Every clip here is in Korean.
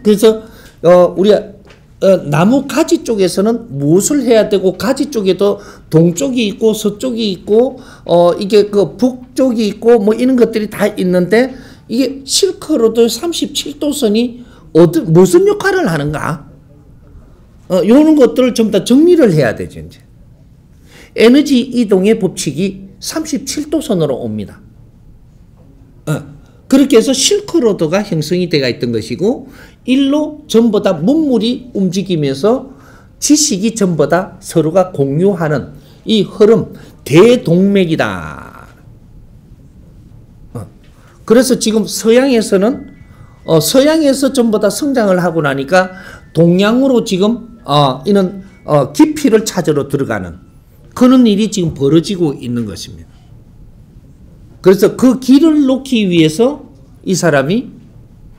그래서 우리가 나무 가지 쪽에서는 무엇을 해야 되고, 가지 쪽에도 동쪽이 있고 서쪽이 있고 이게 그 북쪽이 있고 뭐 이런 것들이 다 있는데, 이게 실크로드 37도선이 무슨 역할을 하는가? 이런 것들을 좀 더 정리를 해야 되죠. 이제 에너지 이동의 법칙이 37도선으로 옵니다. 그렇게 해서 실크로드가 형성이 되어 있던 것이고, 일로 전부 다 문물이 움직이면서 지식이 전부 다 서로가 공유하는 이 흐름, 대동맥이다. 그래서 지금 서양에서는 서양에서 전부 다 성장을 하고 나니까 동양으로 지금 이런 깊이를 찾으러 들어가는 그런 일이 지금 벌어지고 있는 것입니다. 그래서 그 길을 놓기 위해서 이 사람이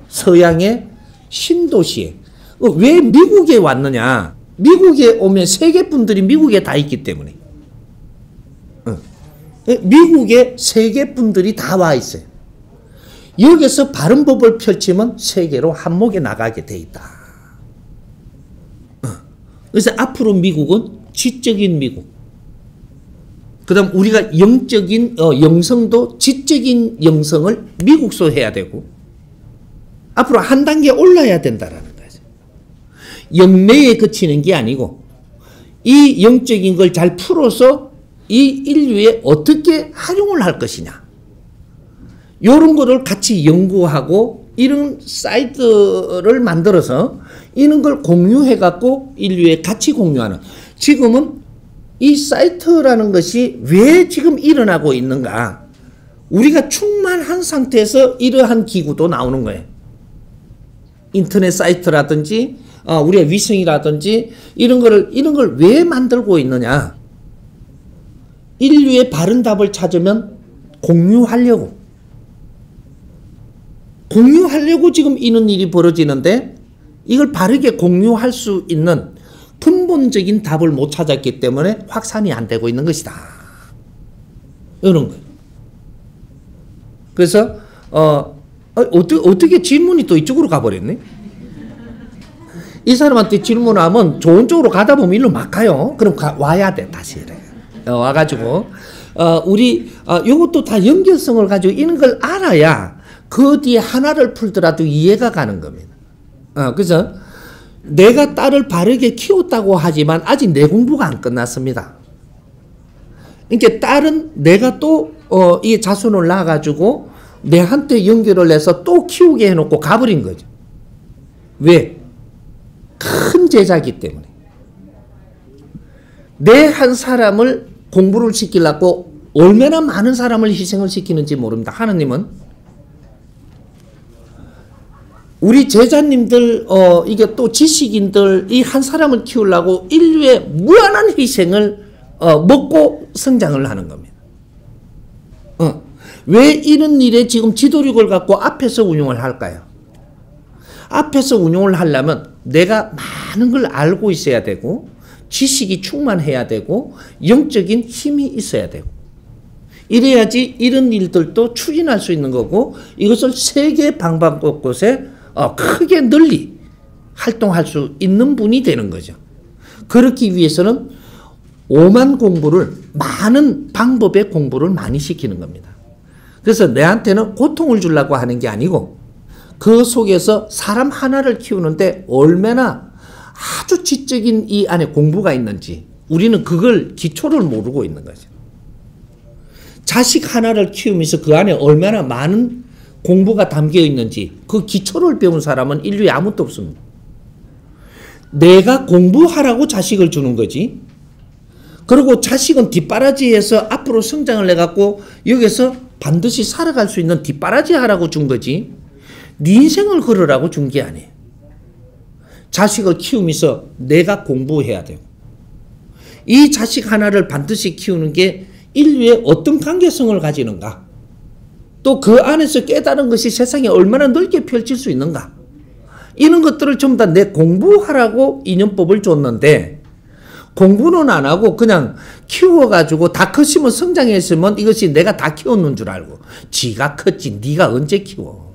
서양의 신도시에, 왜 미국에 왔느냐? 미국에 오면 세계 분들이 미국에 다 있기 때문에. 미국에 세계 분들이 다 와 있어요. 여기서 바른 법을 펼치면 세계로 한몫에 나가게 돼 있다. 그래서 앞으로 미국은 지적인 미국, 그 다음 우리가 영적인 영성도 지적인 영성을 미국서 해야 되고, 앞으로 한 단계 올라야 된다라는 거죠. 영내에 그치는 게 아니고, 이 영적인 걸 잘 풀어서 이 인류에 어떻게 활용을 할 것이냐, 이런 거를 같이 연구하고 이런 사이트를 만들어서 이런 걸 공유해 갖고 인류에 같이 공유하는, 지금은 이 사이트라는 것이 왜 지금 일어나고 있는가? 우리가 충만한 상태에서 이러한 기구도 나오는 거예요. 인터넷 사이트라든지 우리의 위성이라든지 이런 걸 왜 만들고 있느냐? 인류의 바른 답을 찾으면 공유하려고 지금 이런 일이 벌어지는데, 이걸 바르게 공유할 수 있는 근본적인 답을 못 찾았기 때문에 확산이 안 되고 있는 것이다. 이런 거예요. 그래서 어떻게 질문이 또 이쪽으로 가버렸네? 이 사람한테 질문하면 좋은 쪽으로 가다 보면 일로 막 가요. 그럼 와야 돼, 다시. 와가지고 우리 요것도 다 연결성을 가지고 이런 걸 알아야 그 뒤에 하나를 풀더라도 이해가 가는 겁니다. 그래서 내가 딸을 바르게 키웠다고 하지만 아직 내 공부가 안 끝났습니다. 그러니까 딸은 내가 또 이 자손을 낳아가지고 내한테 연결을 해서 또 키우게 해놓고 가버린 거죠. 왜? 큰 제자기 때문에. 내 한 사람을 공부를 시키려고 얼마나 많은 사람을 희생을 시키는지 모릅니다. 하느님은 우리 제자님들, 이게 또 지식인들, 이 한 사람을 키우려고 인류의 무한한 희생을 먹고 성장을 하는 겁니다. 왜 이런 일에 지금 지도력을 갖고 앞에서 운용을 할까요? 앞에서 운용을 하려면 내가 많은 걸 알고 있어야 되고, 지식이 충만해야 되고, 영적인 힘이 있어야 되고, 이래야지 이런 일들도 추진할 수 있는 거고, 이것을 세계 방방곳곳에 크게 널리 활동할 수 있는 분이 되는 거죠. 그렇기 위해서는 오만 공부를, 많은 방법의 공부를 많이 시키는 겁니다. 그래서 내한테는 고통을 주려고 하는 게 아니고, 그 속에서 사람 하나를 키우는데 얼마나 아주 지적인 이 안에 공부가 있는지 우리는 그걸 기초를 모르고 있는 거죠. 자식 하나를 키우면서 그 안에 얼마나 많은 공부가 담겨 있는지 그 기초를 배운 사람은 인류에 아무도 없습니다. 내가 공부하라고 자식을 주는 거지. 그리고 자식은 뒷바라지에서 앞으로 성장을 해갖고 여기서 반드시 살아갈 수 있는 뒷바라지 하라고 준 거지, 네 인생을 걸으라고 준 게 아니에요. 자식을 키우면서 내가 공부해야 되고, 이 자식 하나를 반드시 키우는 게 인류의 어떤 관계성을 가지는가, 또 그 안에서 깨달은 것이 세상에 얼마나 넓게 펼칠 수 있는가, 이런 것들을 전부 다 내 공부하라고 인연법을 줬는데, 공부는 안 하고 그냥 키워가지고 다 크시면 성장했으면 이것이 내가 다 키웠는 줄 알고, 지가 컸지 네가 언제 키워.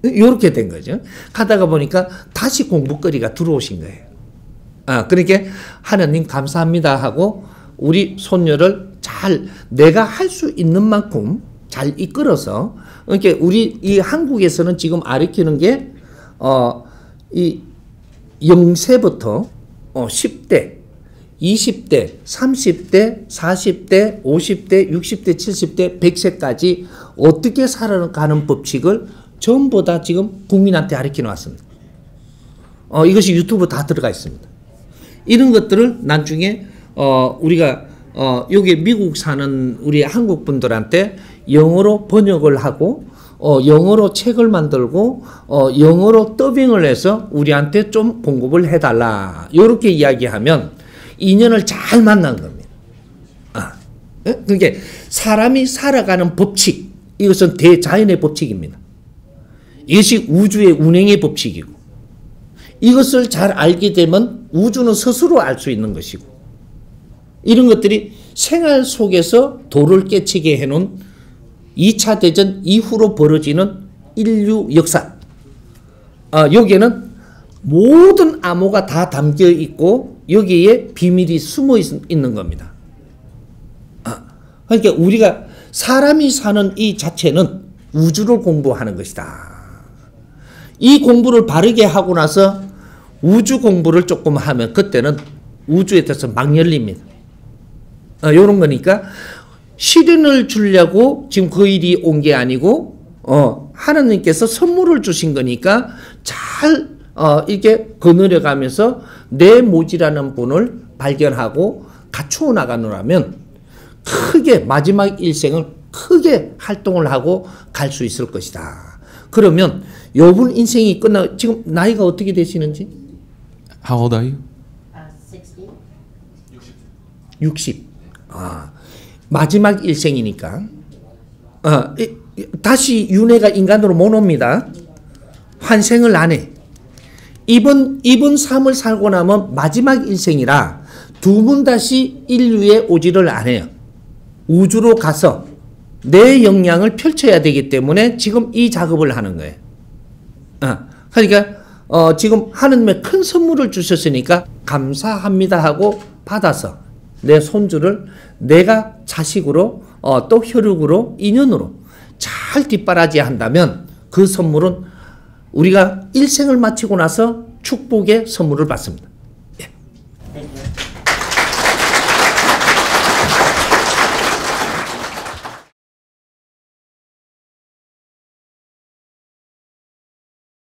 요렇게 된 거죠. 가다가 보니까 다시 공부거리가 들어오신 거예요. 그러니까 하나님 감사합니다 하고 우리 손녀를 잘 내가 할 수 있는 만큼 잘 이끌어서, 그러니까 우리 이 한국에서는 지금 가르치는 게 이 0세부터 10대, 20대, 30대, 40대, 50대, 60대, 70대, 100세까지 어떻게 살아가는 법칙을 전부 다 지금 국민한테 가르쳐 놨습니다. 이것이 유튜브 다 들어가 있습니다. 이런 것들을 나중에 우리가 여기 미국 사는 우리 한국 분들한테 영어로 번역을 하고 영어로 책을 만들고 영어로 더빙을 해서 우리한테 좀 공급을 해달라. 이렇게 이야기하면 인연을 잘 만난 겁니다. 그러니까 사람이 살아가는 법칙, 이것은 대자연의 법칙입니다. 이것이 우주의 운행의 법칙이고, 이것을 잘 알게 되면 우주는 스스로 알 수 있는 것이고, 이런 것들이 생활 속에서 도를 깨치게 해놓은 2차 대전 이후로 벌어지는 인류 역사. 여기에는 모든 암호가 다 담겨 있고 여기에 비밀이 숨어 있는 겁니다. 그러니까 우리가 사람이 사는 이 자체는 우주를 공부하는 것이다. 이 공부를 바르게 하고 나서 우주 공부를 조금 하면 그때는 우주에 대해서 막 열립니다. 이런 거니까 시련을 주려고 지금 그 일이 온 게 아니고 하나님께서 선물을 주신 거니까 잘 이렇게 거느려 가면서 내 모지라는 분을 발견하고 갖추어 나가느라면 크게 마지막 일생을 크게 활동을 하고 갈 수 있을 것이다. 그러면 요분 인생이 끝나, 지금 나이가 어떻게 되시는지? How old are you? 60. 60. 마지막 일생이니까 다시 윤회가 인간으로 못 옵니다. 환생을 안 해. 이번 삶을 살고 나면 마지막 일생이라 두 번 다시 인류에 오지를 안 해요. 우주로 가서 내 역량을 펼쳐야 되기 때문에 지금 이 작업을 하는 거예요. 그러니까 지금 하느님의 큰 선물을 주셨으니까 감사합니다 하고 받아서 내 손주를 내가 자식으로 또 혈육으로 인연으로 잘 뒷바라지 한다면 그 선물은 우리가 일생을 마치고 나서 축복의 선물을 받습니다.